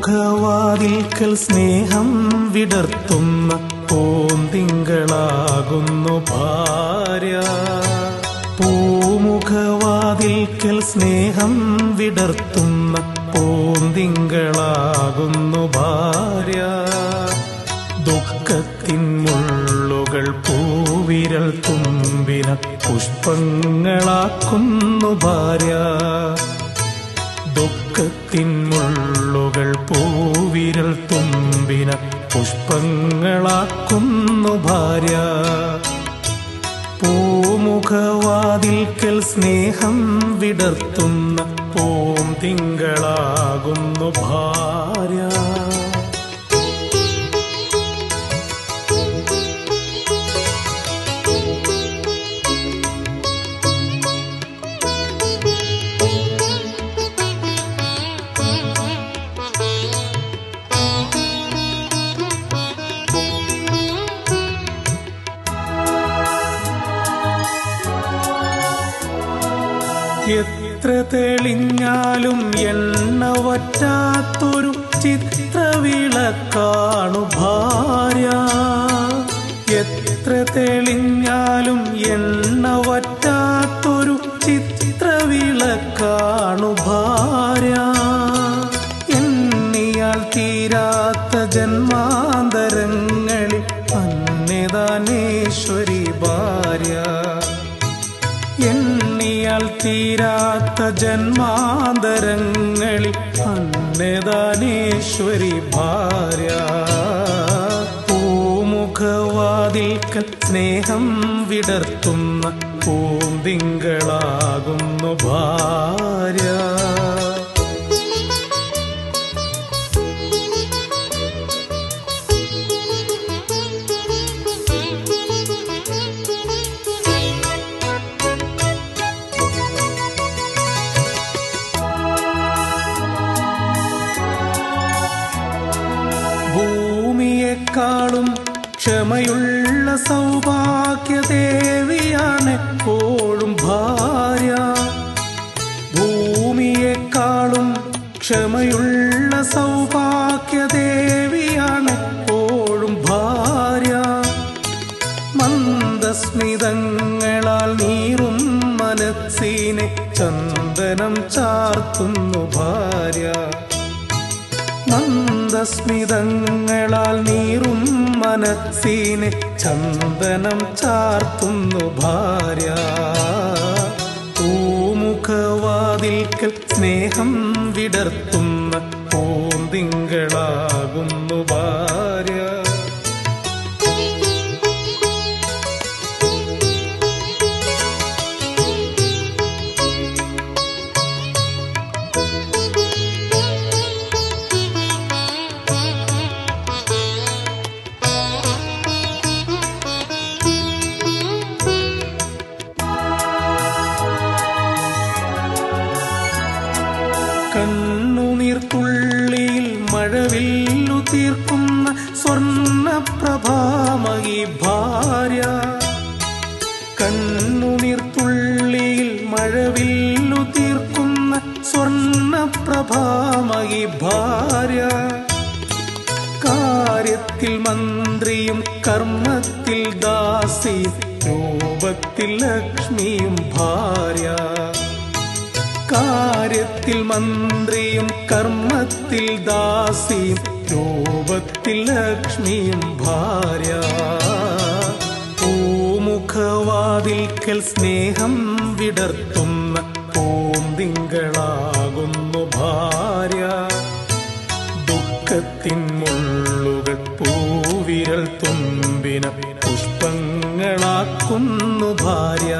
പൂമുഖവാതിൽക്കൽ സ്നേഹം വിടർത്തുന്ന പൂന്തിങ്കളാകുന്നു ഭാര്യ. പൂമുഖവാതിൽക്കൽ സ്നേഹം വിടർത്തുന്ന പൂന്തിങ്കളാകുന്നു ഭാര്യ. ദുഃഖത്തിൻ മുള്ളുകൾ പൂവിരൽ തുമ്പിന പുഷ്പങ്ങളാക്കുന്നു ഭാര്യ. ദുഃഖത്തിൻ മുള്ളുകൾ പൂവിരൽ തുമ്പിന പുഷ്പങ്ങളാക്കുന്നു ഭാര്യ. പൂമുഖവാതിൽക്കൽ സ്നേഹം വിടർത്തുന്ന പൂന്തിങ്കളാകുന്നു ഭാര്യ. എത്ര തെളിഞ്ഞാലും എണ്ണ വറ്റാത്തൊരു ചിത്രവിളക്കാണു ഭാര്യ. എത്ര തെളിഞ്ഞാലും എണ്ണ വറ്റാത്തൊരു ചിത്രവിളക്കാണു ഭാര്യ. എണ്ണിയാൽ തീരാത്ത ജന്മാന്തരങ്ങളിൽ അന്യദാനേശ്വരി ഭാര്യ. എണ്ണിയാൽ തീരാത്ത ജന്മാന്തരങ്ങളിൽ അന്യദാനേശ്വരി ഭാര്യ. പൂമുഖവാതിൽക്കൽ സ്നേഹം വിടർത്തുന്ന പൂന്തിങ്കളാകുന്നു ഭാര്യ. ഭൂമിയെക്കാളും ക്ഷമയുള്ള സൗഭാഗ്യദേവിയാണ് എപ്പോഴും ഭാര്യ. ഭൂമിയെക്കാളും ക്ഷമയുള്ള സൗഭാഗ്യദേവിയാണ് എപ്പോഴും ഭാര്യ. മന്ദസ്മിതങ്ങളാൽ നീറും മനസ്സിനെ ചന്ദനം ചാർത്തുന്നു ഭാര്യ. മന്ദസ്മിതങ്ങളാൽ നീറും മനസ്സിനെ ചന്ദനം ചാർത്തുന്നു ഭാര്യ. പൂമുഖവാതിൽക്കൽ സ്നേഹം വിടർത്തുന്ന പൂന്തിങ്കളാകുന്നു ഭാര്യ. കണ്ണുനീർത്തുള്ളിയിൽ മഴവില്ലു തീർക്കുന്ന സ്വർണ്ണപ്രഭാമയി ഭാര്യ. കണ്ണുനീർത്തുള്ളിയിൽ മഴവില്ലു തീർക്കുന്ന സ്വർണ്ണപ്രഭാമയി ഭാര്യ. കാര്യത്തിൽ മന്ത്രിയും കർമ്മത്തിൽ ദാസിയും രൂപത്തിൽ ലക്ഷ്മിയും ഭാര്യ. കാര്യത്തിൽ മന്ത്രിയും കർമ്മത്തിൽ ദാസിയും രൂപത്തിൽ ലക്ഷ്മിയും ഭാര്യ. പൂമുഖവാതിൽക്കൽ സ്നേഹം വിടർത്തുന്ന പൂന്തിങ്കളാകുന്നു ഭാര്യ. ദുഃഖത്തിൻ മുള്ളുകൾ പൂവിരൽ തുമ്പിന പുഷ്പങ്ങളാക്കുന്നു ഭാര്യ.